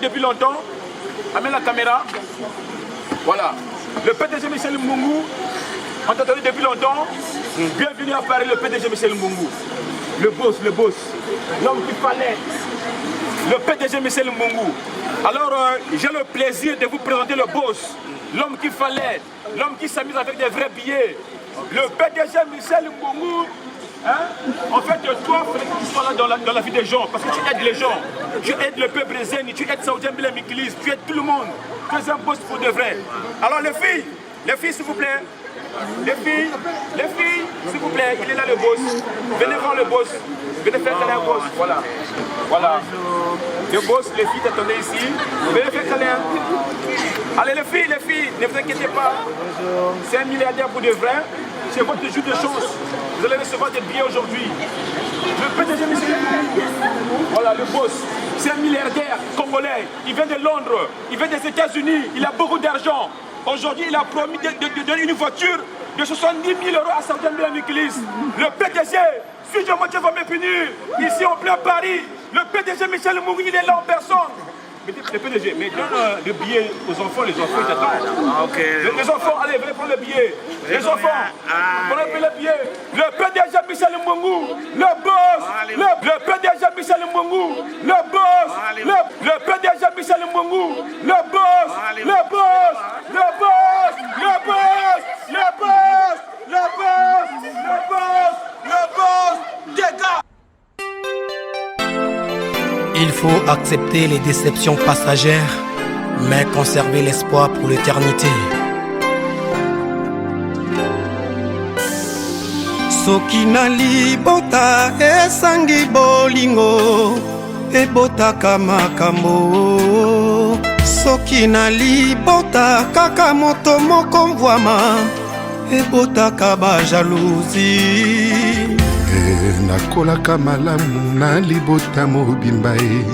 depuis longtemps. Amène la caméra. Voilà. Le PDG Michel Mbungu, on t'attendait depuis longtemps. Bienvenue à Paris, le PDG Michel Mbungu. Le boss, l'homme qu'il fallait. Le PDG Michel Mbungu. Alors, j'ai le plaisir de vous présenter le boss. L'homme qu'il fallait. L'homme qui s'amuse avec des vrais billets. Le PDG Michel Mbungu. Hein? En fait, toi, il faut que tu sois là dans la vie des gens. Parce que tu aides les gens. Tu aides le peuple zéni, tu aides Saoudien Mikilis, tu aides tout le monde. Tu es un boss pour de vrai. Alors, les filles, s'il vous plaît. Les filles, s'il vous plaît, il est là le boss. Venez voir le boss. Venez faire câlin au boss. Voilà. Le boss, les filles, t'attendez ici. Venez faire câlin. Allez, les filles, ne vous inquiétez pas. C'est un milliardaire pour de vrai. C'est votre jour de chance. Vous allez recevoir des billets aujourd'hui. Le PDG Michel Mbungu. Voilà, le boss. C'est un milliardaire congolais. Il vient de Londres. Il vient des États-Unis. Il a beaucoup d'argent. Aujourd'hui, il a promis de donner une voiture de 70 000 € à Saoudien Mikilis. Le PDG, si je me va me punir, ici en plein Paris, le PDG Michel Mbungu, il est là en personne. Le PDG, mais donne le billet aux enfants, les enfants ils t'attendent. Okay. Les enfants, allez, venez prendre le billet. Les enfants, prenez le billet. Le PDG Michel Mbungu, le boss. Le PDG Michel Mbungu, le boss. Le PDG Michel Mbungu, le boss. Le boss. Le boss. Le boss. Le boss. Le boss. Le boss. Le boss. Dégage. Il faut accepter les déceptions passagères, mais conserver l'espoir pour l'éternité. Soki na libota esangi bolingo ebotaka makambo. Soki na libota kaka moto moko mvwama ebotaka ba jalousie. Nakolaka malamu na libota mobimba e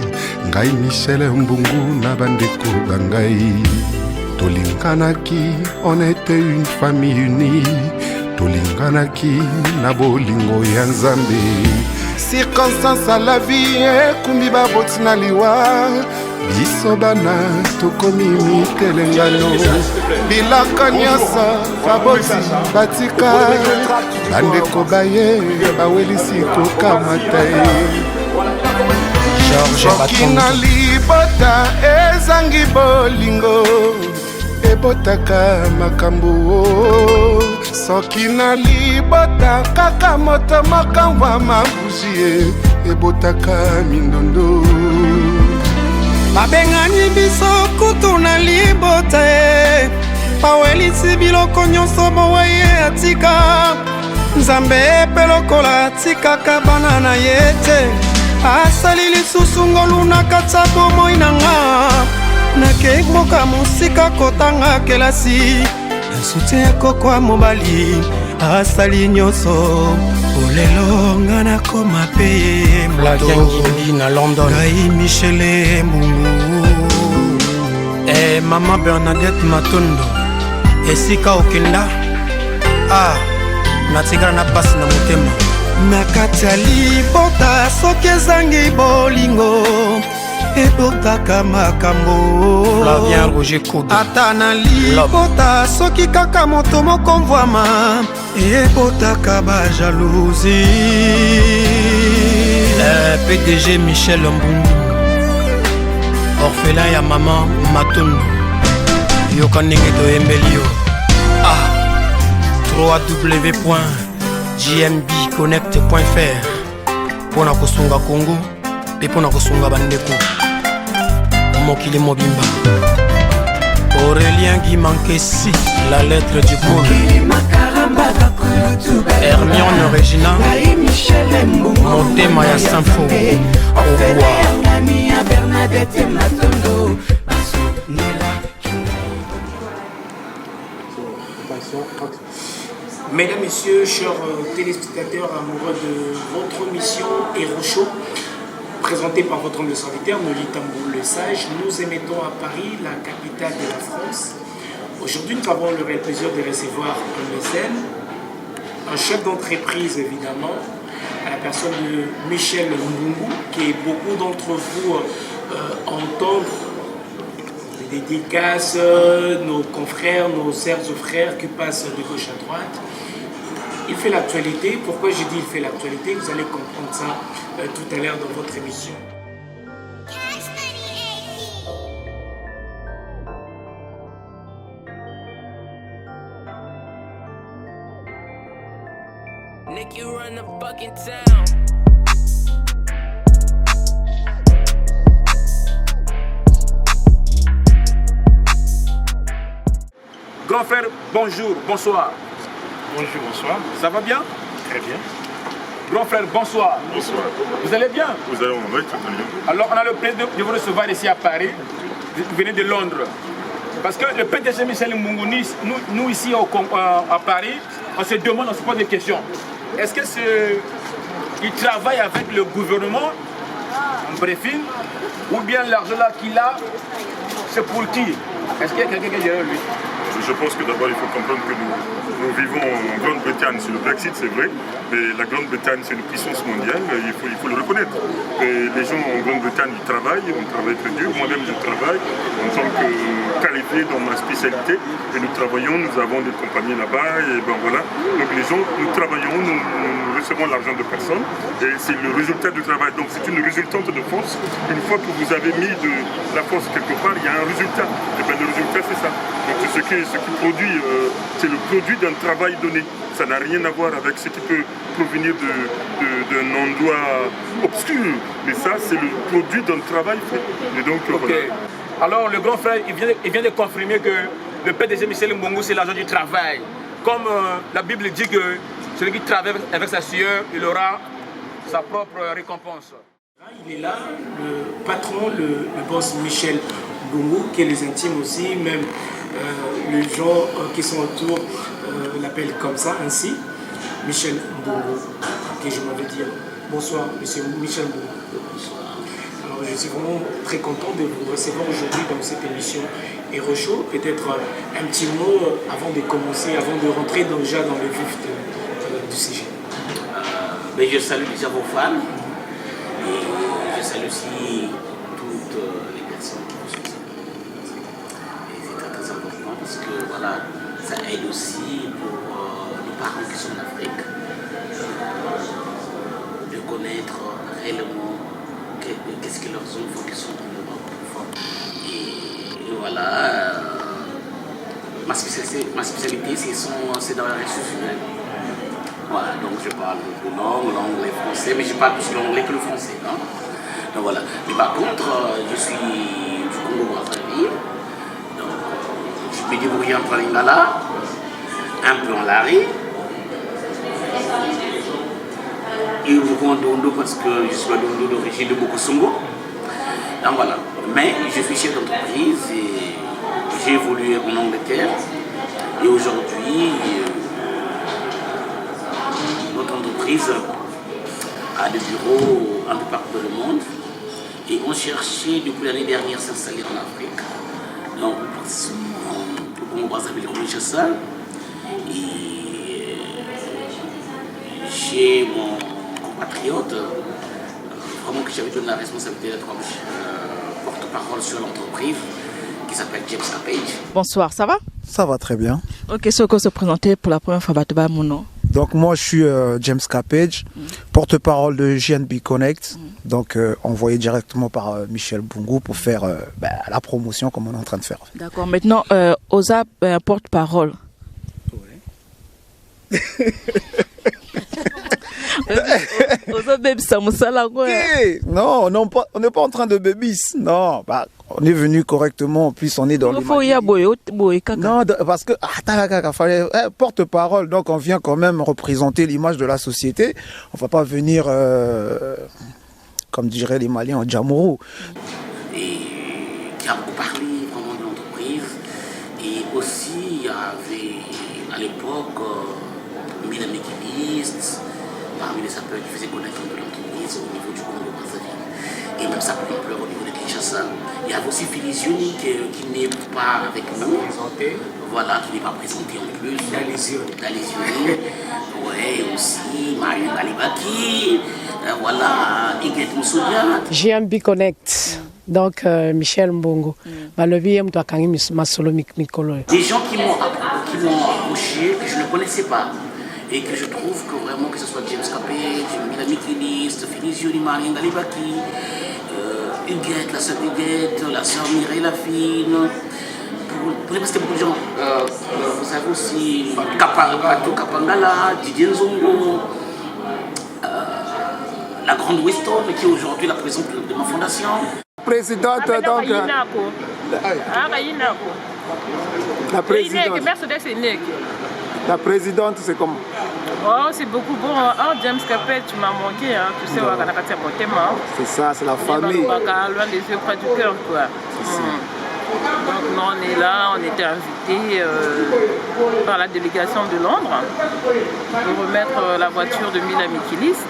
ngai Michel Mbungu na bandeko bangai tolinganaki, on était une famille unie, tolinganaki na bolingo ya Nzambe. Circonstance à la vie ekumbi baboti na liwa biso bana tokomi mitelengano bilaka nyonso baboti batika bandeko baye bawelisi kokamata ye. Soki na libota ezangi bolingo ebotaka makambo. Soki na libota kaka moto makamwa mabusi ebotaka mindondo. Babengani biso kutu na libota pawelisi biloko nyonso bowaye atika. Nzambe pelokola atikaka bana na ye te. Asali lisusu ngolu na kati ya bomoi na nga. Nakei mboka mosika kotanga kelasi. Soutien ya koko ya mobali asali nyonso. Olelo nga nakoma pe moto na London. Ngai Michel Mbungu. Mama Bernadette Matondo esika okenda natikala na pasi na motema. Na kati ya libota soki ezangi bolingo ebotaka makambo. Flavien Roger Koud. Ata na libota soki kaka moto moko mvwama ebotaka ba jalousie. PDG Michel Mbungu, orphelin ya maman Matondo. Yoka ndenge toyembeli yo. www.jmbconnect.fr pona kosunga Congo pe pona kosunga bandeko mokili mobimba. Aurélien Guy Mankessi, la lettre du bourg. Hermione Regina, Motema ya Sanfo. Au revoir. Mesdames, Messieurs, chers téléspectateurs amoureux de votre mission Héros Show, présentée par votre humble serviteur, Noli Tambour le Sage, nous émettons à Paris, la capitale de la France. Aujourd'hui, nous avons le réel plaisir de recevoir un mécène, un chef d'entreprise évidemment, à la personne de Michel Mbungu, que beaucoup d'entre vous entendent dédicace nos confrères, nos sœurs ou frères qui passent de gauche à droite. Il fait l'actualité. Pourquoi j'ai dit il fait l'actualité? Vous allez comprendre ça tout à l'heure dans votre émission. Nick, you run the fucking town. Grand frère, bonjour, bonsoir. Bonjour, bonsoir. Ça va bien? Très bien. Grand frère, bonsoir. Bonsoir. Vous allez bien? Vous allez en être bien. Alors, on a le plaisir de vous recevoir ici à Paris. Vous venez de Londres. Parce que le PDG Michel Mbungu, nous ici à Paris, on se demande, on se pose des questions. Est-ce que il travaille avec le gouvernement, en briefing, ou bien l'argent là qu'il a, c'est pour qui? Est-ce qu'il y a quelqu'un qui est derrière lui? Je pense que d'abord il faut comprendre que nous vivons en Grande-Bretagne. C'est le Brexit, c'est vrai, mais la Grande-Bretagne c'est une puissance mondiale, il faut le reconnaître. Et les gens en Grande-Bretagne ils travaillent, on travaille très dur. Moi-même je travaille en tant que qualifié dans ma spécialité et nous travaillons, nous avons des compagnies là-bas et ben voilà. Donc les gens, nous travaillons, nous recevons l'argent de personne et c'est le résultat du travail. Donc c'est une résultante de force. Une fois que vous avez mis de la force quelque part, il y a un résultat. Et bien le résultat c'est ça. Donc ce qui produit, c'est le produit d'un travail donné. Ça n'a rien à voir avec ce qui peut provenir d'un endroit obscur. Mais ça, c'est le produit d'un travail fait. Et donc, voilà. Alors, le grand frère, il vient de confirmer que le PDG Michel Mbungu, c'est l'argent du travail. Comme la Bible dit que celui qui travaille avec sa sueur, il aura sa propre récompense. Il est là, le patron, le boss Michel Mbungu, qui est les intimes aussi, même les gens qui sont autour l'appellent comme ça, ainsi. Michel Mbungu, que je m'avais dit. Bonsoir, monsieur Michel Mbungu. Alors, je suis vraiment très content de vous recevoir aujourd'hui dans cette émission Héros Show. Peut-être un petit mot avant de commencer, avant de rentrer déjà dans le vif du sujet. Mais je salue déjà vos fans et je salue aussi toutes les personnes qui vous soutiennent. Et c'est très très important parce que voilà, ça aide aussi pour les parents qui sont en Afrique de connaître réellement qu'est-ce que leurs enfants qui sont en Europe. Et voilà, ma spécialité c'est dans la ressource humaine. Voilà, donc je parle de l'anglais, français, mais je parle plus l'anglais que le français. Hein? Donc voilà. Mais par contre, je suis du Congo-Brazzaville. Donc je me débrouille un peu en lingala, un peu en lari. Et beaucoup en dondo parce que je suis à dondo d'origine de Bokosongo. Donc voilà. Mais je suis chef d'entreprise et j'ai évolué en Angleterre. Et aujourd'hui, notre entreprise a des bureaux un peu partout dans le monde et on cherchait depuis l'année dernière à s'installer en Afrique. Donc, au Congo-Brazzaville, au Kinshasa. Et j'ai mon compatriote, vraiment que j'avais donné la responsabilité d'être porte-parole sur l'entreprise, qui s'appelle James Capage. Bonsoir, ça va? Ça va très bien. Ok, c'est qu'on se présentait pour la première fois, bah, mon nom. Donc moi je suis James Capage, porte-parole de JNB Connect, donc envoyé directement par Michel Mbungu pour faire la promotion comme on est en train de faire. D'accord, maintenant Oza porte-parole. Oui. Non, on n'est pas en train de bébis. Non, on est venu correctement. En plus, on est dans Non, parce que fallait porte-parole. Donc, on vient quand même représenter l'image de la société. On ne va pas venir, comme diraient les Maliens, en Djamourou. Et qui a beaucoup parlé vraiment de l'entreprise. Et aussi, il y avait à l'époque Milan Equiliste, parmi les sapeurs qui faisaient connaître de l'entreprise au niveau du Congo-Brazzaville. Et même ça prend ampleur au niveau de Kinshasa. Il y avait aussi Félix Unique qui n'est pas avec nous. Voilà, qui n'est pas présenté en plus. D'Alésioni. Ouais, aussi Marie Balibaki. Voilà, Iguette Moussoudiat. JMB Connect. Donc Michel Mbongo, balobi mtu akangi masolo mikolo. Des gens qui m'ont approché que je ne connaissais pas et que je trouve que vraiment que ce soit James Capet, Mila Mikiliste, Félicio Limarine, Galibaki, Huguette, la sœur Huguette, la sœur Mireille Lafine, pour les beaucoup de gens. Vous savez aussi Patou Kapangala, Didier Nzongo, la grande Weston qui est aujourd'hui la présidente de ma fondation. Présidente donc. La présidente. La présidente, c'est comment? Oh, c'est beaucoup bon. Oh, James Capet, tu m'as manqué, hein. Tu sais, c'est ça, c'est la famille. Loin des yeux près du cœur, quoi. Donc, nous, on est là, on était invités par la délégation de Londres pour remettre la voiture de Mila Mikiliste.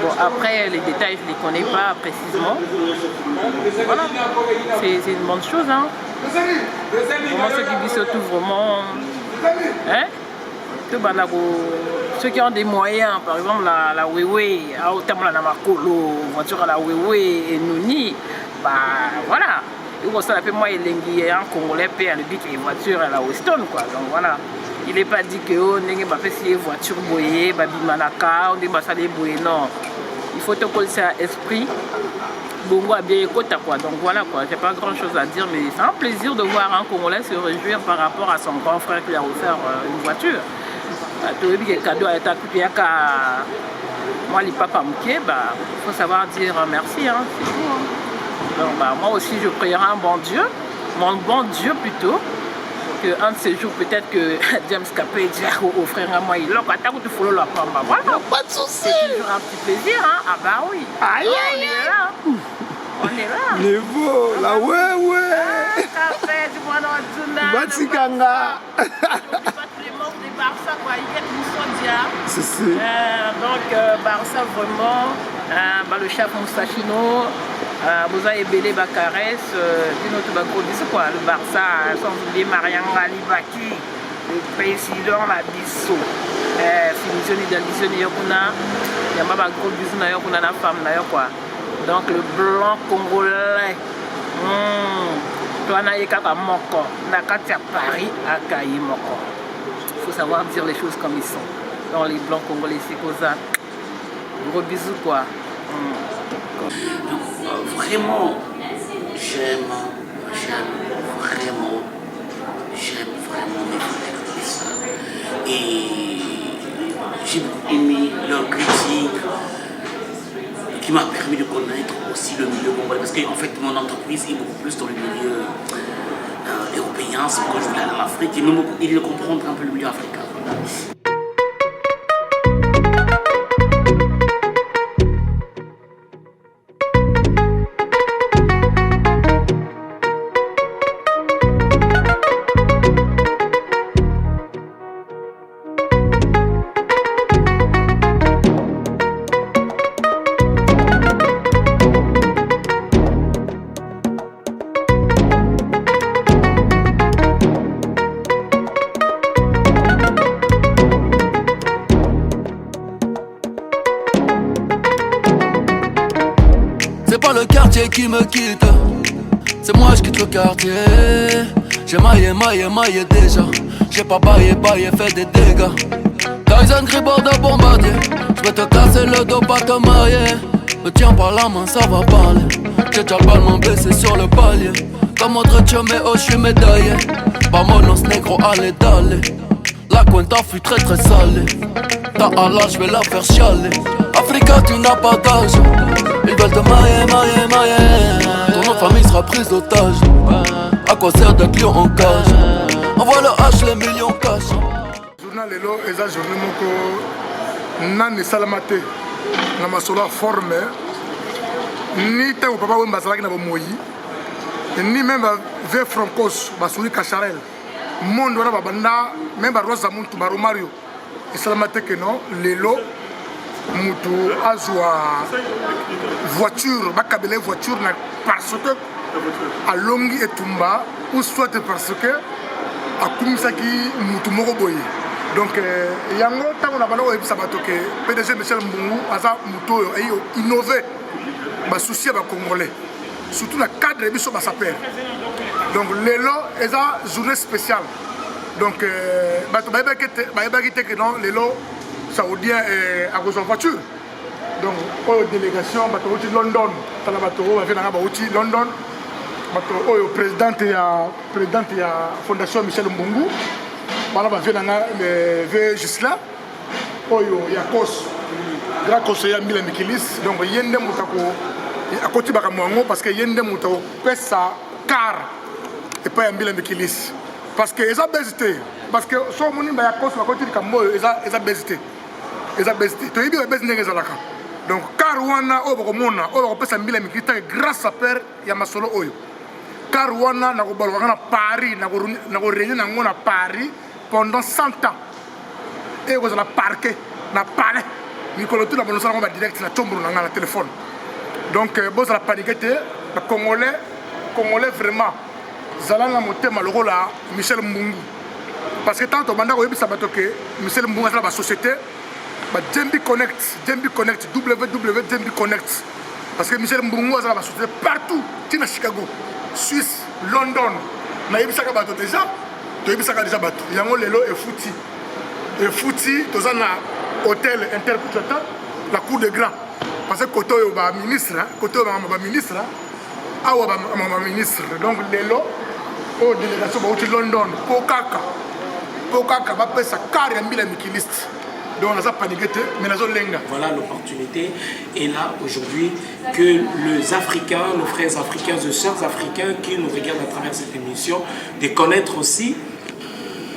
Bon, après, les détails, je ne les connais pas précisément. Voilà, c'est une bonne chose, hein. Vraiment, ceux qui vivent surtout vraiment... Hein? Ceux qui ont des moyens, par exemple la Wewe, au terme la Namakolo, voiture à la Wewe et Nouni, bah voilà. Et on s'appelle moi Elengi, un Congolais paye le bic et voiture à la Weston, quoi. Donc voilà. Il n'est pas dit que on n'est pas fait si voiture boyée, babi manaka, on n'est pas salé boyé, non. Il faut te coller ça à esprit. Bongo a bien écouté, quoi. Donc voilà, quoi. J'ai pas grand chose à dire, mais c'est un plaisir de voir un Congolais se réjouir par rapport à son grand frère qui a offert une voiture. Cadeau à l'état moi les papas mouqués, bah faut savoir dire merci, hein, c'est tout, hein. Donc bah moi aussi je prierai un bon Dieu, mon bon Dieu plutôt, que un de ces jours peut-être que James Capet dit au frère à moi il a tu follow la femme, bah voilà, pas de soucis. C'est toujours un petit plaisir, hein. Ah bah oui. Aïe on est là. On est là. Niveau, la ouais. Café du mois d'Anzuna. Batikanga. Barça, quoi, il y a une sodia. C'est donc, Barça, vraiment, le chef Moussachino, vous avez belé Bacares, notre quoi, le Barça, sans oublier Marianga Libaki, le président la Bissot, Finition d'Alison Yokuna, il y a ma gros bisou na Yokuna, la femme na quoi. Donc, le blanc congolais. Toi, na yekaka moko, na katia Paris, à Kayi moko. Il faut savoir dire les choses comme ils sont. Dans les blancs congolais, c'est comme ça. Gros bisous, quoi. Donc, vraiment, j'aime vraiment mes frères et sœurs. Et j'ai beaucoup aimé leur critique qui m'a permis de connaître aussi le milieu congolais. Parce qu'en fait, mon entreprise est beaucoup plus dans le milieu européen, c'est quand je voulais aller en Afrique et de comprendre un peu le milieu africain. Qui me quitte, c'est moi je quitte le quartier. J'ai maillé déjà. J'ai pas baillé, fait des dégâts. Tyson Gribord de bombardier. J'vais te casser le dos, pas te marier. Me tiens par la main, ça va parler. J'ai déjà le ballon baissé sur le palier. Comme autre mais oh j'suis médaillé. Vamonos négro, allez d'aller. La cuenta fut très salée. Ta Allah j'vais la faire chialer. Africa tu n'as pas d'âge. Ils veulent te mailler. Ton nom de famille sera prise d'otage. À quoi sert d'être lion en cage? Envoie le H, les millions cash. Journal Lelo, eza journée moko nan esalama te na masolo ya forme ni te papa oyo bazalaki na bomoyi ni même ve francos basuli kacharel monde wana babanda même barosa muntu baromario esalama te ke non lelo mutu azwa voiture bakabele voiture na parce que alongi etumba ou soit parce que akumisaki mutu moko boye donc yango tango na bana oyebisa bato ke PDG Michel Mbongo aza mutu oyo eyo innové basusi ya bakongolais surtout le cadre de biso sapeur. Donc lelo est une journée spéciale. Donc bato ba yebaki que non lelo saoudien a besoin de voiture. Donc la délégation bato uti London, tala bato ba venanga ba uti London. Bato oyo présidente ya fondation Michel Mbungu. Bana ba venanga le V Gisela. Oyo ya Kos. Grand conseiller Mbila Mikilis. Donc yende mutako à côté de Mouango parce que yende mutako pesa car et pas Mbila Mikilis. Parce que ils ont besité. Parce que si on a un poste à côté de Kambo, ils ont besité. Ils ont besité. Tu as dit que ils ont besité. Donc, car Wana, on peut s'embêter grâce à Père Yamasolo Oyo. Car Wana, on a Paris, on a réuni à Paris pendant 100 ans. Et on a parqué, on a parlé. Nicolas, tout le monde a direct na chambre dans le téléphone. Donc, bon, ça a paniqué. Les Congolais vraiment. Zalanga motema lokola Michel Mbungu parce que tant que banda koyebisa bato que Michel Mbungu azala ba société ba Djembi Connect www Djembi Connect parce que Michel Mbungu azala ba société partout tina Chicago Suisse London na yebisaka bato déjà to yebisaka déjà bato yango lelo e fouti tozana hôtel Intercontinental la cour de grand parce que côté ba ministre côté ba ministre awa ba ministre donc lelo au délégation de London, Pokaka va faire sa carrière Mbila Mikiliste. Donc on a paniqué, mais voilà, l'opportunité est là aujourd'hui que les Africains, nos frères africains, nos sœurs africains qui nous regardent à travers cette émission, de connaître aussi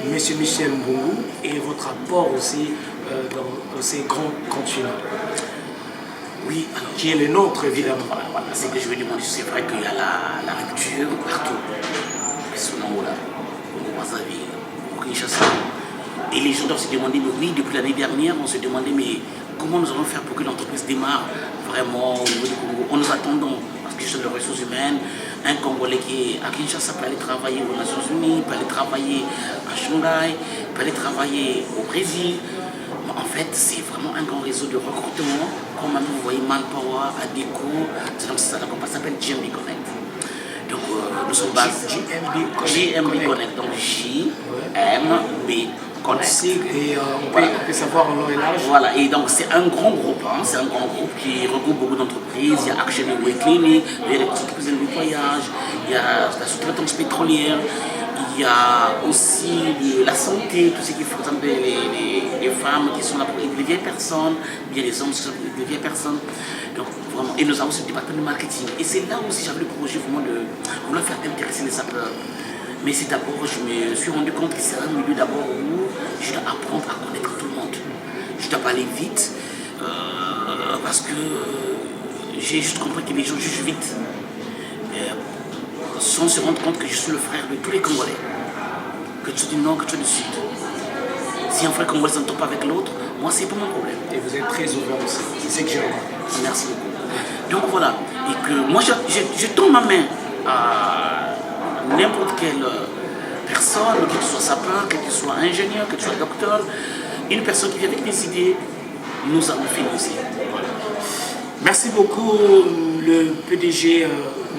M. Michel Mbungu et votre apport aussi dans ces grands continents. Oui, alors, qui est le nôtre évidemment. Voilà, c'est que je veux dire, c'est vrai qu'il y a la rupture partout. Et les gens doivent se demander, mais oui, depuis l'année dernière, on se demandait, mais comment nous allons faire pour que l'entreprise démarre vraiment au niveau du Congo. On nous attendons, parce que je suis de ressources humaines, un Congolais qui est à Kinshasa peut aller travailler aux Nations Unies, peut aller travailler à Shanghai, peut aller travailler au Brésil. En fait, c'est vraiment un grand réseau de recrutement. Comme vous voyez, Manpower, Adeko, ça s'appelle Djembi Connect. Donc nous sommes basés JMB Connect, donc JMB Connect. Et on peut savoir en long et large. Voilà, et donc c'est un grand groupe, c'est un grand groupe qui regroupe beaucoup d'entreprises. Il y a Action Way Clinic, il y a les entreprises de nettoyage, il y a la sous-traitance pétrolière, il y a aussi la santé, tout ce qui fait les femmes qui sont là pour les vieilles personnes, bien les hommes qui sont les vieilles personnes. Donc, vraiment, et nous avons ce département de marketing. Et c'est là aussi j'avais le projet vraiment de vouloir faire intéresser les sapeurs. Mais c'est d'abord, je me suis rendu compte que c'est un milieu d'abord où je dois apprendre à connaître tout le monde. Je dois pas aller vite parce que j'ai juste compris que les gens jugent vite. Sans se rendre compte que je suis le frère de tous les Congolais. Que tu sois du Nord, que tu sois du Sud. Si un frère Congolais ne s'entend pas avec l'autre, moi c'est pas mon problème. Et vous êtes très ouvert aussi. C'est ce que j'ai remarqué. Merci beaucoup. Donc voilà. Et que moi je tends ma main à n'importe quelle personne, que tu sois sapeur, que tu sois ingénieur, que tu sois docteur, une personne qui vient avec des idées, nous allons financer. Voilà. Merci beaucoup le PDG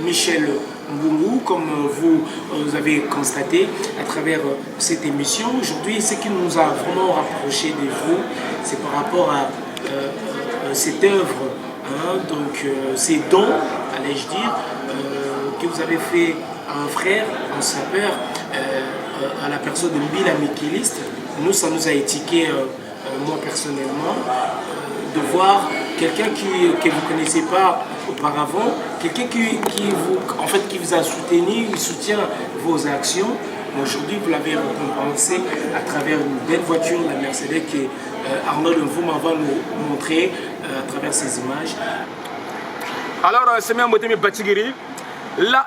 Michel Mbungu, comme vous avez constaté à travers cette émission. Aujourd'hui, ce qui nous a vraiment rapproché de vous, c'est par rapport à cette œuvre, donc ces dons, allais-je dire, que vous avez fait à un frère, un sapeur, à la personne de Mbila Mikiliste. Nous, ça nous a étiqué, moi personnellement, de voir quelqu'un que vous ne connaissez pas auparavant, quelqu'un qui vous a soutenu, il soutient vos actions. Aujourd'hui, vous l'avez récompensé à travers une belle voiture, la Mercedes, que Arnaud Mvouma va nous montrer à travers ces images. Alors, c'est même Motemi Batigiri. Là,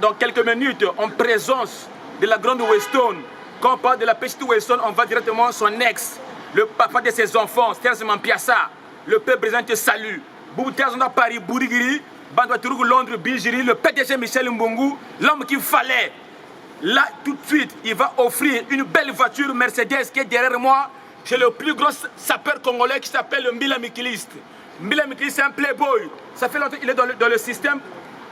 dans quelques minutes, en présence de la grande Weston, quand on parle de la petite Weston, on va directement à son ex, le papa de ses enfants, Serge Mampiassa. Le peuple président te salue. Boutazona Paris, Bourigiri, Bandouatourou, Londres, Bijiri, le PDG Michel Mbungu, l'homme qu'il fallait. Là, tout de suite, il va offrir une belle voiture Mercedes qui est derrière moi. J'ai le plus gros sapeur congolais qui s'appelle Mbila Mikiliste. Mbila Mikiliste, c'est un playboy. Ça fait longtemps qu'il est dans le système.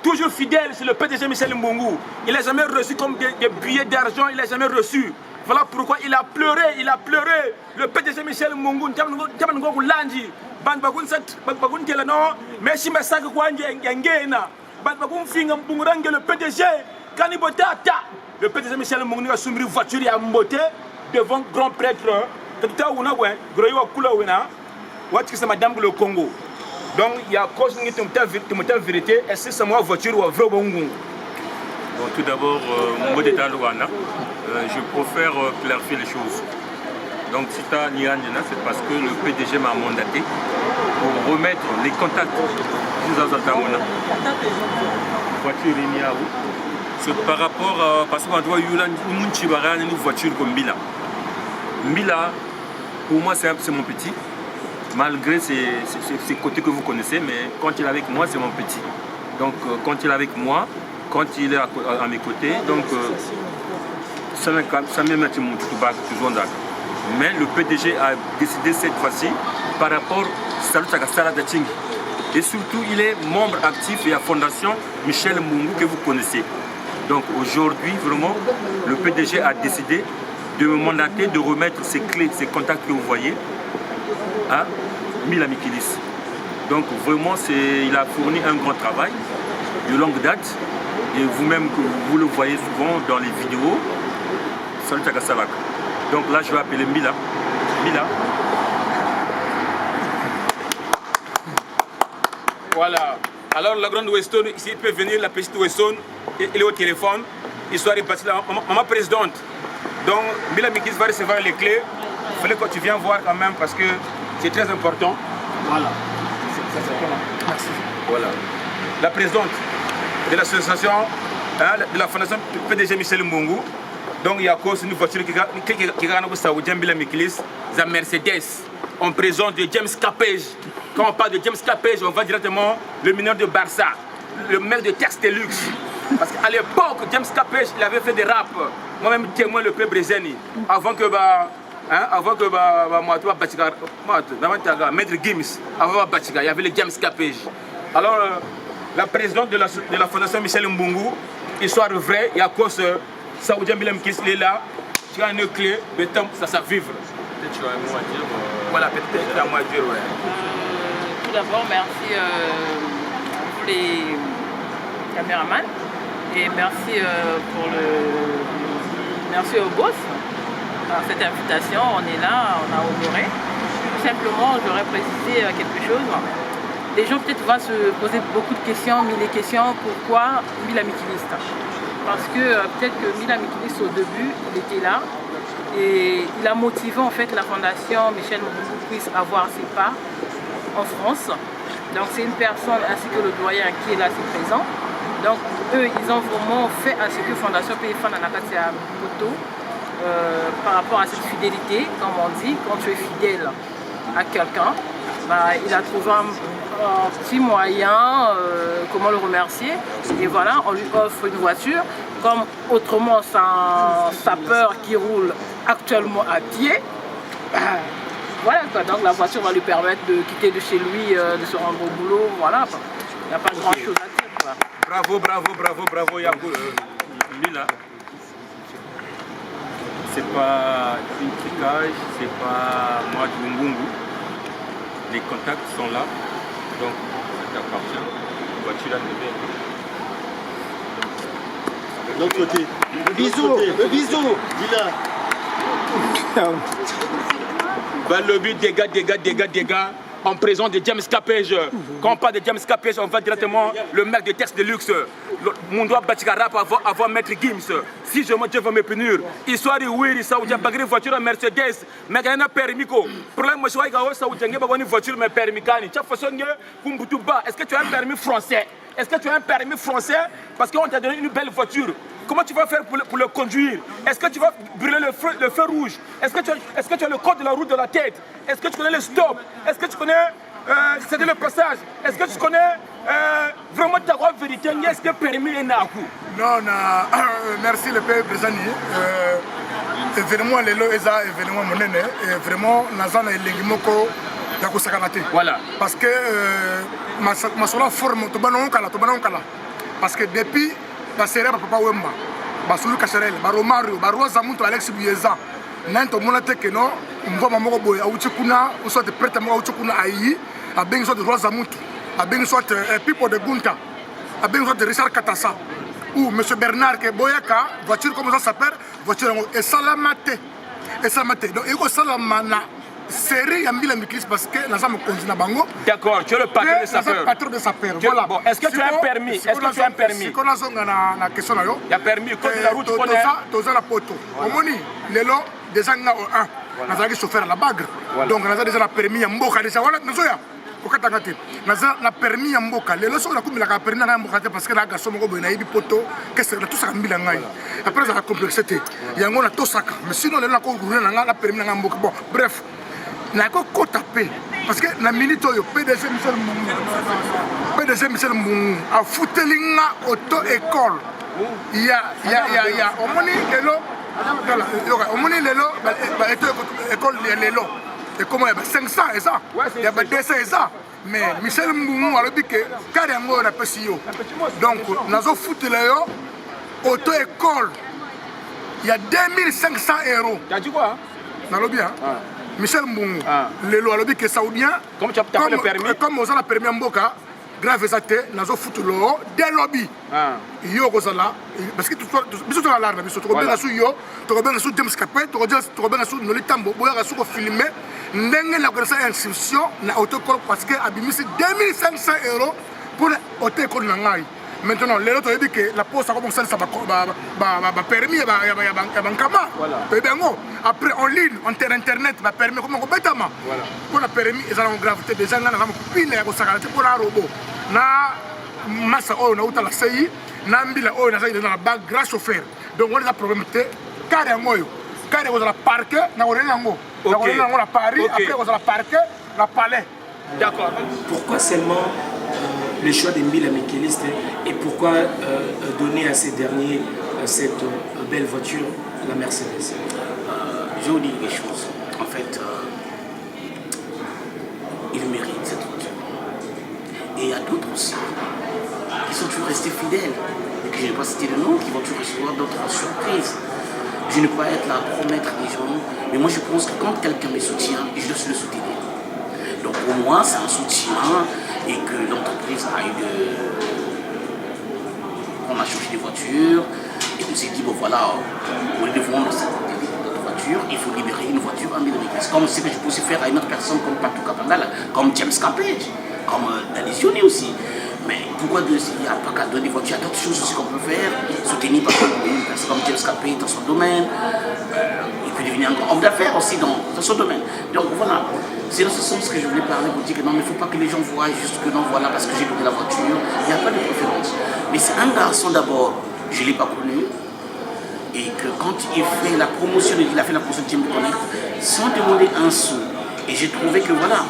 toujours fidèle, c'est le PDG Michel Mbungu. Il n'a jamais reçu comme des billets d'argent, il n'a jamais reçu. Voilà pourquoi il a pleuré, Le PDG Michel Mbungu, le PDG, le PDG Michel Mbungu a soumis une voiture et a monté devant le grand prêtre. C'est madame le Congo. Donc il y a cause de vérité, est-ce que c'est moi voiture ou un vrai bon? Bon, tout d'abord, je préfère clarifier les choses. Donc si tu as Niandjena, c'est parce que le PDG m'a mandaté pour remettre les contacts voiture c'est par rapport à parce qu'on doit une voiture comme Mila. Mila, pour moi c'est mon petit. Malgré ces côtés que vous connaissez, mais quand il est avec moi, c'est mon petit. Donc quand il est avec moi, quand il est à mes côtés, donc ça me met mon tout bas, toujours d'accord. Mais le PDG a décidé cette fois-ci par rapport à Salut Chakasara Daching. Et surtout, il est membre actif de la fondation Michel Mbungu que vous connaissez. Donc aujourd'hui, vraiment, le PDG a décidé de me mandater de remettre ses clés, ses contacts que vous voyez, à Mila Mikilis. Donc vraiment, il a fourni un grand travail de longue date. Et vous-même, vous le voyez souvent dans les vidéos. Salut Chakasalak. Donc là, je vais appeler Mila. Mila. Voilà. Alors la grande Weston, ici, il peut venir, la petite Weston, il est au téléphone. Histoire de passer la maman présidente. Donc Mila Mikilis va recevoir les clés. Il fallait que tu viennes voir quand même parce que c'est très important. Voilà. Merci. Voilà. La présidente de l'association, de la fondation PDG Michel Mbungu. Donc il y a une voiture qui a Mila Mikilis, la Mercedes, en présence de James Capege. Quand on parle de James Capege, on va directement le mineur de Barça, le mec de Tex Deluxe. Parce qu'à l'époque, James Capege, il avait fait des rap. Moi-même témoin le peuple Brezeni. Avant que Maître Gims, avant Bachika, il y avait le James Capege. Alors, la présidente de la fondation Michel Mbungu, histoire vraie, et à cause de Saoudien Bilem qui est là, tu as une clé, le temps, ça va vivre. Peut-être tu as un mot à dire. Voilà, peut-être tu as un mot à dire, ouais. Tout d'abord, merci à tous les caméramans et merci merci au boss. Alors, cette invitation, on est là, on a honoré. Tout simplement, j'aurais précisé quelque chose. Les gens peut-être vont se poser beaucoup de questions, mille questions, pourquoi Mila Mikilis? Parce que peut-être que Mila Mikilis au début, il était là et il a motivé en fait la fondation Michel Mbungu puisse avoir ses parts en France. Donc c'est une personne ainsi que le doyen qui est là, c'est présent. Donc eux, ils ont vraiment fait à ce que Fondation PFA Nanakatia Moto par rapport à cette fidélité, comme on dit, quand tu es fidèle à quelqu'un, il a trouvé un petit moyen, comment le remercier. Et voilà, on lui offre une voiture, comme autrement c'est un sapeur qui roule actuellement à pied. Voilà quoi, donc la voiture va lui permettre de quitter de chez lui, de se rendre au boulot, voilà. Il n'y a pas grand chose à dire. Quoi. Bravo, Yacoub. Mila, c'est pas une tricage, c'est pas moi du Mbungu. Les contacts sont là, donc ça t'appartient. La voiture a de l'autre côté. Le bisou, dis-là. Le but, dégâts, en présence de James Capege. Quand on parle de James Capege, on va directement le mec de Tex Deluxe. Mon doigt Batika Rap avant Maître Gims. Si je Dieu va me punir. Histoire de oui, ça vous a bagri voiture Mercedes. Mais il y a un permis. Problème, moi, je vois que ça vous a une voiture, mais permis. Est-ce que tu as un permis français? Est-ce que tu as un permis français? Parce qu'on t'a donné une belle voiture. Comment tu vas faire pour le conduire? Est-ce que tu vas brûler le feu rouge? Est-ce que tu as le code de la route de la tête? Est-ce que tu connais le stop? Est-ce que tu connais céder le passage? Est-ce que tu connais vraiment ta vérité? Est-ce que permis est là? Non, merci le père Brezani. Évidemment, les lois sont évidemment monnaie. Et vraiment, Nazana et Lengimoko, voilà. Parce que ma sola forme, tu vas non kala. parce que depuis baseria bapapa wemba basulu kasharel baromario baroza mutu Alex Buyeza nanto mona te que non mvoma moko boye auti kuna soit prête moko auti kuna ayi abengi soit roza mutu abengi soit people de Gunta abengi soit Richard Katassa ou monsieur Bernard que boyaka voiture comme ça s'appelle voiture et salamate donc il faut salamana série Yambila Miklis parce que nous sommes continue bango. D'accord, tu es le patron de sapeur. Le patron de sapeur. Voilà. Bon, est-ce que tu as un permis? Est-ce que tu as un permis? Si on a na question là yo. Il y a permis code de la route connaît. Toza la poto. Omoni lelo déjà nga au 1. Nous avons chauffeur à la bagre. Donc nous avons déjà la permis ya mboka déjà voilà nazoya. Kokata ngati. Nous avons la permis ya mboka. Lelo so na kumila ka permis na mboka parce que la garçon moko boy na yibi poto que c'est tout ça mbila ngai. Après ça la complexité. Yango na tosaka. Mais sinon lelo na ko rouler na la permis na mboka. Bon, bref. Na ko tapé parce que na minute oyo PDG Michel Mbungu a foutelinga auto école ya omoni lelo omoni lelo école lelo et comment ya 500 et ça ya 200 et ça mais Michel Mbungu alobi que kare yango na pesi yo donc nazo foutela yo auto école ya 2500 €. Tu as dit quoi? Nalobi hein. Michel Mbungu, le loi lobby que saoudien, comme tu as le permis, comme on a la permis en boka, grave zate, nazo foutu lo, des lobby. Yo kozala, parce que biso la larme, biso to bien sou yo, to bien sou James Capet, to bien sou Nolitambo, boya sou ko filmer, ndenge la connaissance inscription na autocol parce que abimisi 2500 € pour autocol na ngai. Maintenant, les autres disent que la poste a commencé à permis à Bankama. Après, en ligne, en terre internet, va permis comment on bête ma. Pour la permis, ils ont gravité des gens dans la pile à Osaka pour un robot. Na massa o na uta la sei, na mbila o na sai dans la bague grâce chauffeur. Donc on a un problème de carré moyo. Carré on la parquer, na on nango. Na on nango la Paris, après on la parquer, la palais. D'accord. Pourquoi seulement le choix d'Embila Michelis et pourquoi donner à ces derniers cette belle voiture, la Mercedes? Je vous dis quelque chose. En fait, ils méritent cette voiture. Et il y a d'autres aussi qui sont toujours restés fidèles, et que je n'ai pas cité le nom, qui vont toujours recevoir d'autres surprises. Je ne peux pas être là à promettre des gens, mais moi je pense que quand quelqu'un me soutient, je dois le soutenir. Donc pour moi, c'est un soutien et que l'entreprise a eu on a changé de voiture et on s'est dit, bon voilà, au lieu de vendre notre voiture, il faut libérer une voiture à 1000 €. Comme ce que je peux aussi faire à une autre personne comme Patou Kapangala, comme James Capet, comme Daniel aussi. Mais pourquoi il n'y a pas qu'à donner des voitures? Il y a d'autres choses aussi qu'on peut faire, soutenir par exemple une personne comme James Capet dans son domaine. Il peut devenir un grand homme d'affaires aussi dans son domaine. Donc voilà, c'est dans ce sens que je voulais parler pour dire que non, mais il ne faut pas que les gens voient juste que non, voilà, parce que j'ai donné la voiture, il n'y a pas de préférence. Mais c'est un garçon d'abord, je ne l'ai pas connu, et que quand il fait la promotion, il a fait la promotion de Team Connect, sans demander un sou. Et j'ai trouvé que voilà,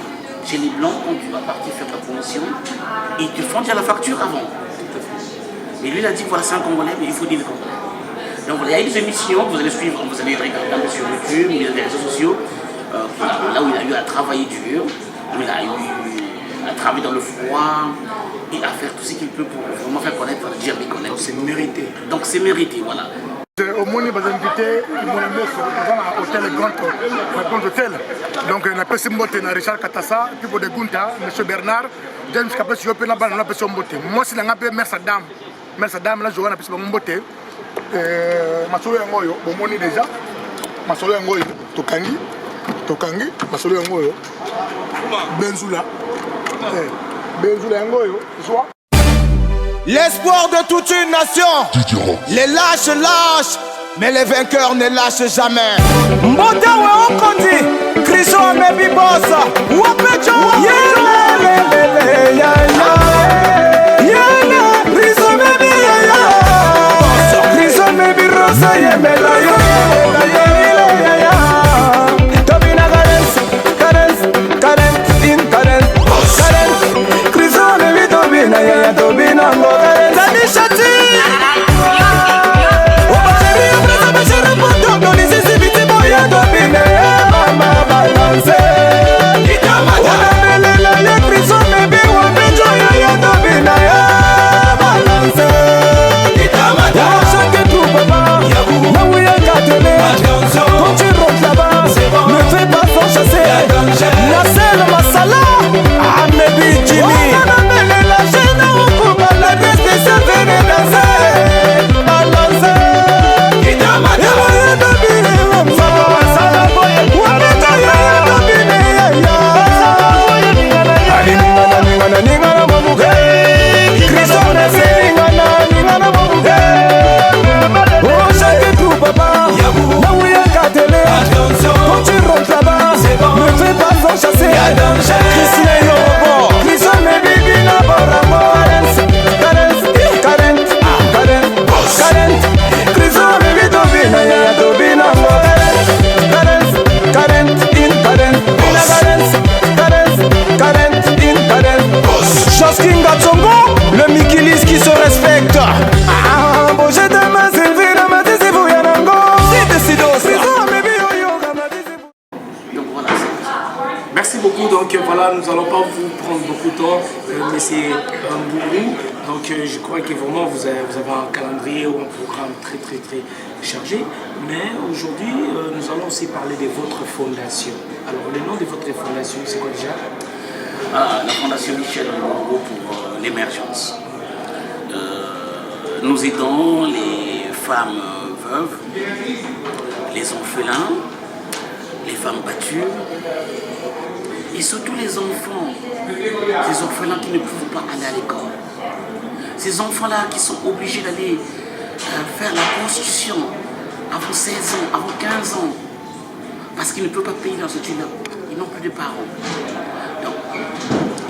chez les Blancs, quand tu vas partir faire ta promotion, ils te font déjà la facture avant. Et lui, il a dit voilà, c'est un Congolais, mais il faut dire le Congolais. Donc voilà, il y a des émissions que vous allez suivre, vous allez regarder sur YouTube, ou les réseaux sociaux, là où il a eu à travailler dur, où il a eu à travailler dans le froid et à faire tout ce qu'il peut pour vraiment faire connaître Jeremy Connect. C'est mérité. Donc c'est mérité, voilà. Au moins, ils vont inviter mon ami à l'hôtel Grand Hôtel. Donc, on a passé Richard Katassa, puis pour des Gunta, M. Bernard, James Capet, je peux on a passé Mbote. Moi, c'est un Mersadam. Mersadam, là, je vais passer Mbote. Masolo Yangoyo, bon, on est déjà. Masolo Yangoyo, Tokangi, Masolo Yangoyo, Benzoula. Benzoula Yangoyo, soit. L'espoir de toute une nation. Les lâches, mais les vainqueurs ne lâchent jamais. Mbota we okondi, Chriso baby boss. Wapecho, Chriso baby Chriso baby Rosa yemela yo. Tobina Karen, Chriso baby Tobina ngo. Balance. Christina Yobo Chriso me bibi na boramo Karen Chriso me bibi dobina ya dobina mo Karen Joskin Gatsongo, le Mikilis qui se respecte. Bougez de ma Sylvie, de ma Dizibou Yanango. Merci beaucoup. Donc voilà, nous n'allons pas vous prendre beaucoup de temps, mais c'est un boulot. Donc je crois que vraiment vous avez un calendrier ou un programme très chargé. Mais aujourd'hui, nous allons aussi parler de votre fondation. Alors le nom de votre fondation, c'est quoi déjà? La Fondation Michel Mbongo pour l'émergence. Nous aidons les femmes veuves, les orphelins, les femmes battues et surtout les enfants, ces orphelins qui ne peuvent pas aller à l'école. Ces enfants-là qui sont obligés d'aller faire la prostitution avant 16 ans, avant 15 ans, parce qu'ils ne peuvent pas payer leurs études, ils n'ont plus de parents. Donc,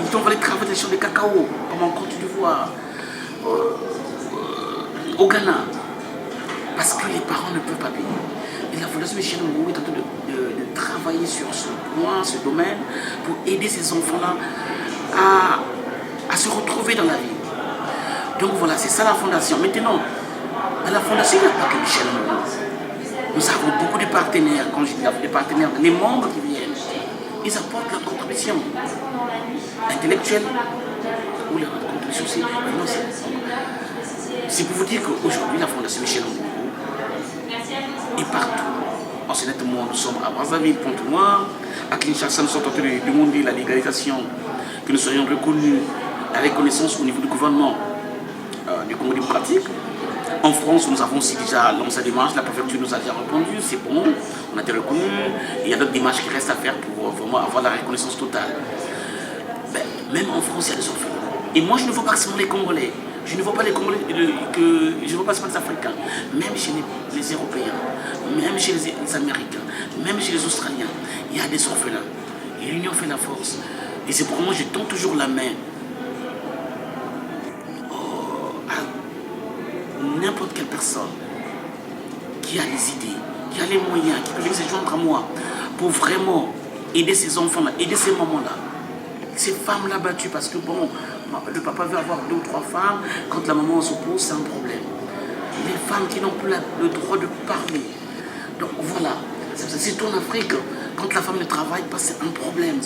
ils doivent aller travailler dans les champs de cacao, comme en Côte d'Ivoire, au Ghana, parce que les parents ne peuvent pas payer. Et la Fondation Michel Mbongo est en train de travailler sur ce point, ce domaine, pour aider ces enfants-là à se retrouver dans la vie. Donc voilà, c'est ça la Fondation. Maintenant, dans la Fondation, il n'y a pas que Michel Mbongo. Nous avons beaucoup de partenaires, quand je dis des partenaires, les membres qui viennent, ils apportent leur contribution intellectuelle ou leur contribution financière. C'est pour vous dire qu'aujourd'hui, la Fondation Michel Mbongo est partout. En ce net monde, nous sommes à Brazzaville, Pointe-Noire, à Kinshasa, nous sommes en train de demander la légalisation, que nous soyons reconnus, la reconnaissance au niveau du gouvernement du Congo démocratique. En France, nous avons aussi déjà lancé la démarche, la préfecture nous a déjà répondu, c'est bon, on a été reconnus. Il y a d'autres démarches qui restent à faire pour vraiment avoir la reconnaissance totale. Ben, même en France, il y a des orphelins. Et moi, je ne vois pas seulement les Congolais, je ne vois pas les Congolais, je ne vois pas seulement les Africains, même chez les Européens, même chez les Américains, même chez les Australiens, il y a des orphelins. Et l'union fait la force. Et c'est pourquoi moi, je tends toujours la main n'importe quelle personne qui a des idées, qui a les moyens, qui peut venir se joindre à moi pour vraiment aider ces enfants-là, aider ces mamans-là, ces femmes-là battues, parce que bon, le papa veut avoir 2 ou 3 femmes, quand la maman s'oppose, c'est un problème. Les femmes qui n'ont plus le droit de parler. Donc voilà, c'est tout en Afrique, quand la femme ne travaille pas, c'est un problème.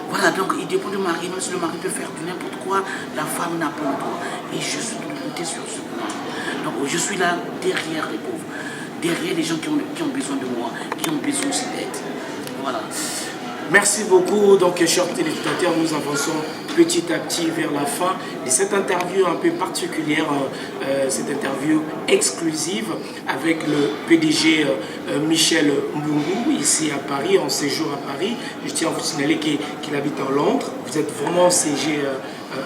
Voilà, donc il dépend du mari, même si le mari peut faire n'importe quoi, la femme n'a pas le droit. Et je suis de lutter sur ce point. Donc je suis là derrière les pauvres, derrière les gens qui ont besoin de moi, qui ont besoin aussi d'aide. Voilà. Merci beaucoup. Donc, chers téléspectateurs, nous avançons petit à petit vers la fin de cette interview un peu particulière, cette interview exclusive avec le PDG Michel Mbongo, ici à Paris, en séjour à Paris. Je tiens à vous signaler qu'il habite à Londres. Vous êtes vraiment siégé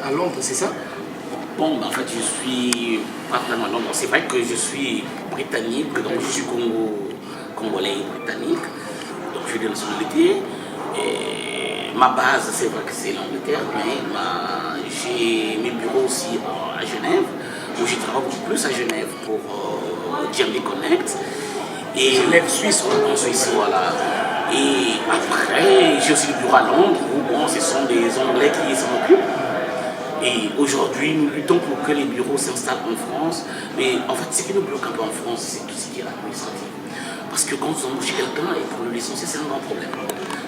à Londres, c'est ça? Bon, en fait, je suis pas vraiment à Londres. C'est vrai que je suis britannique, donc je suis congolais britannique, donc je suis de nationalité. Et ma base, c'est vrai que c'est l'Angleterre, mais j'ai mes bureaux aussi à Genève, où je travaille beaucoup plus à Genève pour Germany Connect. Et Genève, Suisse, en Suisse, voilà. Et après, j'ai aussi le bureau à Londres, où bon, ce sont des Anglais qui s'en occupent. Et aujourd'hui, nous luttons pour que les bureaux s'installent en France. Mais en fait, ce qui nous bloque un peu en France, c'est tout ce qui est administratif. Parce que quand vous embauchez quelqu'un et pour le licencier, c'est un grand problème.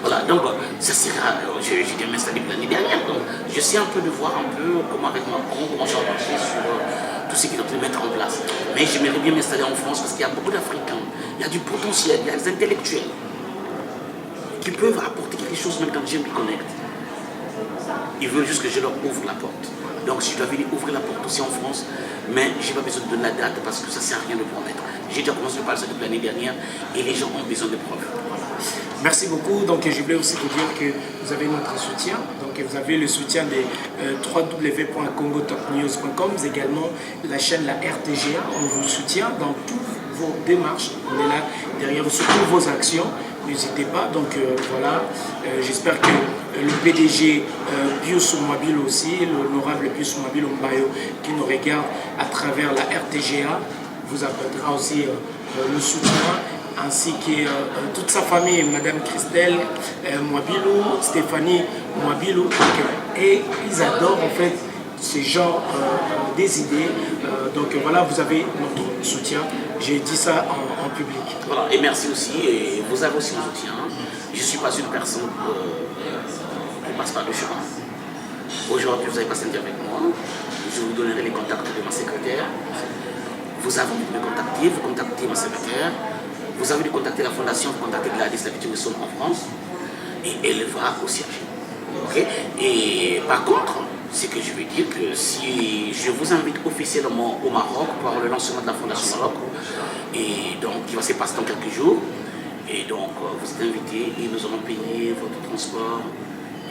Voilà, donc ça sera. J'ai dû m'installer l'année dernière. Donc je sais un peu de voir un peu comment avec Macron, comment j'ai marché sur tout ce qu'il est en train de mettre en place. Mais j'aimerais bien m'installer en France parce qu'il y a beaucoup d'Africains, il y a du potentiel, il y a des intellectuels qui peuvent apporter quelque chose même quand j'aime les connect. Ils veulent juste que je leur ouvre la porte. Donc si je dois venir ouvrir la porte aussi en France, mais je n'ai pas besoin de donner la date parce que ça ne sert à rien de promettre. J'ai déjà commencé à parler ça depuis l'année dernière et les gens ont besoin de preuves. Voilà. Merci beaucoup. Donc je voulais aussi vous dire que vous avez notre soutien. Donc vous avez le soutien de www.congotopnews.com, mais également la chaîne la RTGA. On vous soutient dans toutes vos démarches. On est là derrière vous, sur toutes vos actions. n'hésitez pas. Donc voilà, j'espère que le PDG Pius Mobile aussi, l'honorable Pius Mobile Ombayo, qui nous regarde à travers la RTGA, vous apportera aussi le soutien, ainsi que toute sa famille, Madame Christelle Mwabilou, Stéphanie Mwabilou, et ils adorent en fait ces gens des idées. Donc voilà, vous avez notre soutien. J'ai dit ça en public. Voilà, et merci aussi. Et vous avez aussi mon soutien. Je ne suis pas une personne qui passe par le chemin. Aujourd'hui, vous avez passé un dia avec moi. Je vous donnerai les contacts de ma secrétaire. Vous avez envie de me contacter, vous contactez ma secrétaire. Vous avez de contacter la fondation, vous contactez Gladys Laviture en France. Et elle va aussi agir. Okay? Et par contre, c'est que je veux dire que si je vous invite officiellement au Maroc pour le lancement de la Fondation Maroc, et donc qui va se passer dans quelques jours, et donc vous êtes invités et nous allons payer votre transport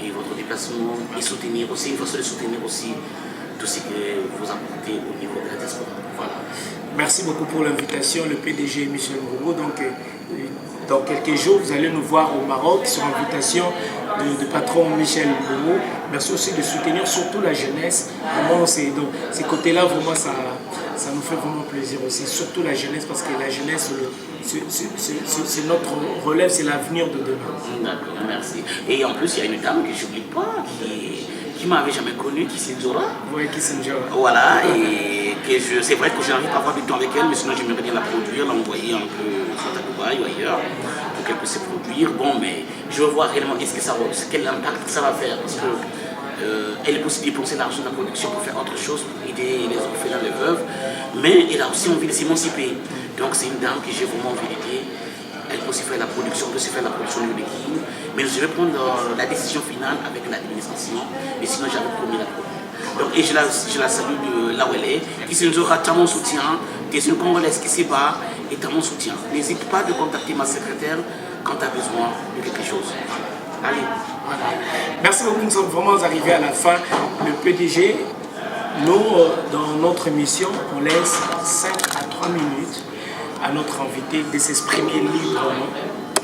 et votre déplacement et soutenir aussi, une façon de soutenir aussi tout ce que vous apportez au niveau de la diaspora. Voilà. Merci beaucoup pour l'invitation, le PDG Michel Mourougo. Donc, dans quelques jours, vous allez nous voir au Maroc sur invitation de patron Michel Mourougo. Merci aussi de soutenir surtout la jeunesse. Vraiment, donc, ces côtés-là, vraiment, ça nous fait vraiment plaisir aussi. Surtout la jeunesse, parce que la jeunesse, c'est notre relève, c'est l'avenir de demain. D'accord, merci. Et en plus, il y a une dame que je n'oublie pas, qui m'avait jamais connu, qui c'est Zora. Oui, qui c'est Zora. Voilà, et que c'est vrai que j'ai envie d'avoir du temps avec elle, mais sinon j'aimerais bien la produire, l'envoyer un peu soit à Dubaï ou ailleurs, pour qu'elle puisse se produire. Bon, mais je veux voir réellement quel impact ça va faire, parce que elle est possible de dépenser l'argent de la production pour faire autre chose, pour aider les orphelins, les veuves, mais elle a aussi envie de s'émanciper. Donc c'est une dame que j'ai vraiment envie d'aider. Elle peut aussi faire la production, peut aussi faire la production de l'équipe, mais je vais prendre la décision finale avec l'administration, et sinon j'avais promis la produire. Donc, et je la salue de là où elle est. Qui se nous aura, tu as mon soutien, tu es une Congolaise qui se bat et tu as mon soutien. N'hésite pas de contacter ma secrétaire quand tu as besoin de quelque chose. Allez. Voilà. Merci beaucoup, nous sommes vraiment arrivés à la fin. Le PDG, nous, dans notre émission, on laisse 5 à 3 minutes à notre invité de s'exprimer librement,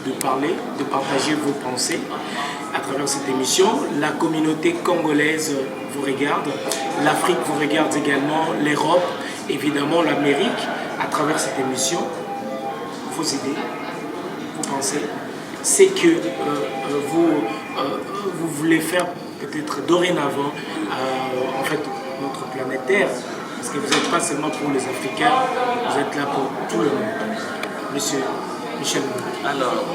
de parler, de partager vos pensées à travers cette émission. La communauté congolaise vous regarde, l'Afrique vous regarde également, l'Europe, évidemment l'Amérique, à travers cette émission. Vos idées, vos pensées, c'est que vous voulez faire peut-être dorénavant en fait notre planète Terre, parce que vous n'êtes pas seulement pour les Africains, vous êtes là pour tout le monde. Monsieur Michel Mourougo. Alors,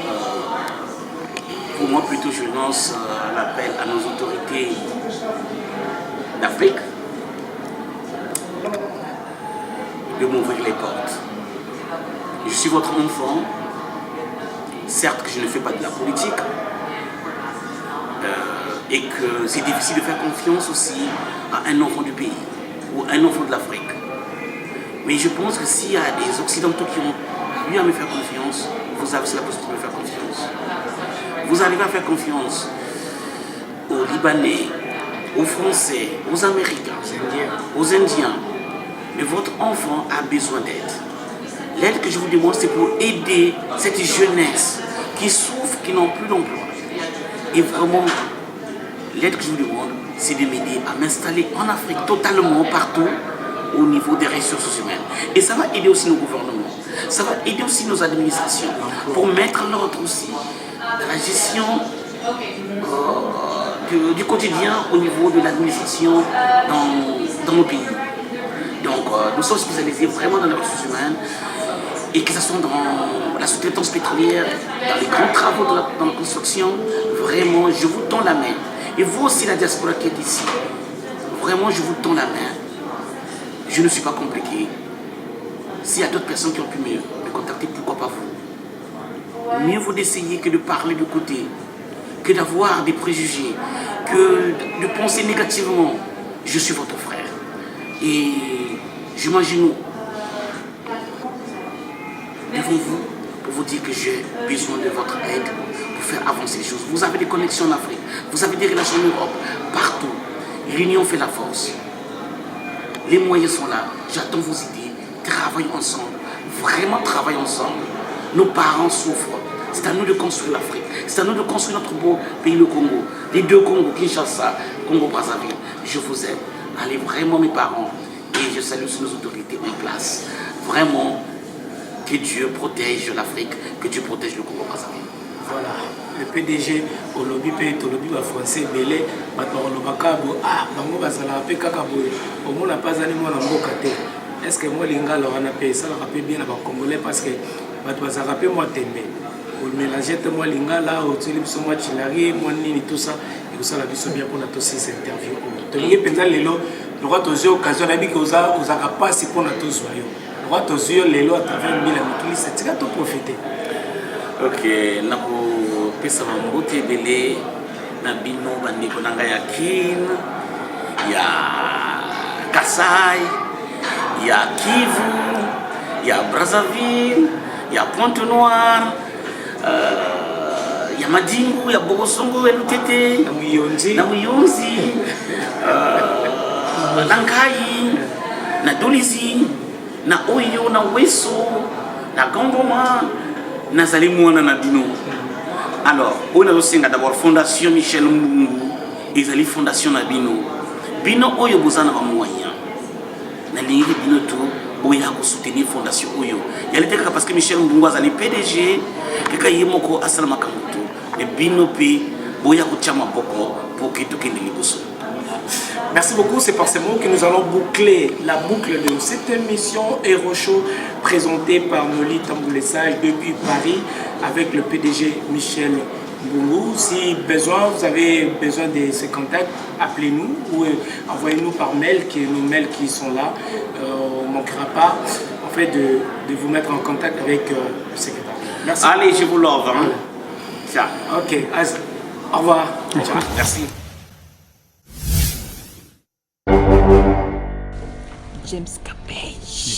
pour moi plutôt je lance l'appel à nos autorités d'Afrique de m'ouvrir les portes. Je suis votre enfant, certes que je ne fais pas de la politique, et que c'est difficile de faire confiance aussi à un enfant du pays ou un enfant de l'Afrique. Mais je pense que s'il y a des Occidentaux qui ont eu à me faire confiance, vous avez la possibilité de me faire confiance. Vous arrivez à faire confiance aux Libanais, aux Français, aux Américains, aux Indiens. Mais votre enfant a besoin d'aide. L'aide que je vous demande, c'est pour aider cette jeunesse qui souffre, qui n'ont plus d'emploi. Et vraiment, l'aide que je vous demande, c'est de m'aider à m'installer en Afrique totalement, partout, au niveau des ressources humaines. Et ça va aider aussi nos gouvernements. Ça va aider aussi nos administrations pour mettre l'ordre aussi dans la gestion du quotidien au niveau de l'administration dans nos pays. Donc nous sommes spécialisés vraiment dans les ressources humaines, et que ce soit dans la sous-traitance pétrolière, dans les grands travaux dans la construction, vraiment je vous tends la main. Et vous aussi la diaspora qui est ici, vraiment je vous tends la main. Je ne suis pas compliqué. S'il y a d'autres personnes qui ont pu me contacter, pourquoi pas vous? Mieux vaut d'essayer que de parler de côté, que d'avoir des préjugés, que de penser négativement. Je suis votre frère. Et je m'agenouille devant vous pour vous dire que j'ai besoin de votre aide pour faire avancer les choses. Vous avez des connexions en Afrique, vous avez des relations en Europe, partout. L'union fait la force. Les moyens sont là. J'attends vos idées. Travaillons ensemble. Vraiment travaillons ensemble. Nos parents souffrent. C'est à nous de construire l'Afrique. C'est à nous de construire notre beau pays, le Congo. Les deux Congos, Kinshasa, Congo-Brazzaville. Je vous aime. Allez, vraiment, mes parents. Et je salue nos autorités en place. Vraiment, que Dieu protège l'Afrique, que Dieu protège le Congo-Brazzaville. Voilà. Le PDG, au lobby français, belé, au moins, n'a pas allé moi dans mon côté. Est-ce que moi, l'Inga, on a payé ça, on a payé bien les Congolais parce que moi, Tembe. Au mélanger, moi, l'Inga, là, au Télé, moi, Chilari, moi, Nini, tout ça, et ça, la vie, bien pour notre cette interview. Donc, il y a plein de gens, le roi de Zio, occasion, on a dit que vous n'avez pas si pour notre soyaux. Le roi de Zio, les lois, à travers 1000 amis, c'est ce que tu profiter. Ok, nako pesa mambote belé na bino bandeko nanga ya Kin, ya Kasai, ya Kivu, ya Brazzaville, ya Pointe-Noire, ya Madingu, ya Bogosongo, ya Lutete, na Muyonzi, na Nkai, na Dolizi, na Oyo, na Weso, na Gangoma. Nazali mwana na bino. Alors, on a aussi d'abord Fondation Michel Mbungu, ils allaient Fondation na bino. Bino oyo bozana ba moyen. Na lingi bino to boya ko soutenir Fondation oyo. Yali teka parce que Michel Mbungu azali PDG, keka yemoko asala makambuto. Mais bino pe boya ko chama boko pour que tout kende liboso. Merci beaucoup, c'est par ces mots que nous allons boucler la boucle de cette émission Hero Show présentée par Noli Tamboulé-Sage depuis Paris avec le PDG Michel Mbungu. Si besoin, vous avez besoin de ce contact, appelez-nous ou envoyez-nous par mail, nos mails qui sont là. On ne manquera pas en fait, de vous mettre en contact avec le secrétaire. Merci. Allez, je vous love. Hein? Ciao. Ok, au revoir. Ciao. Merci. James Capage.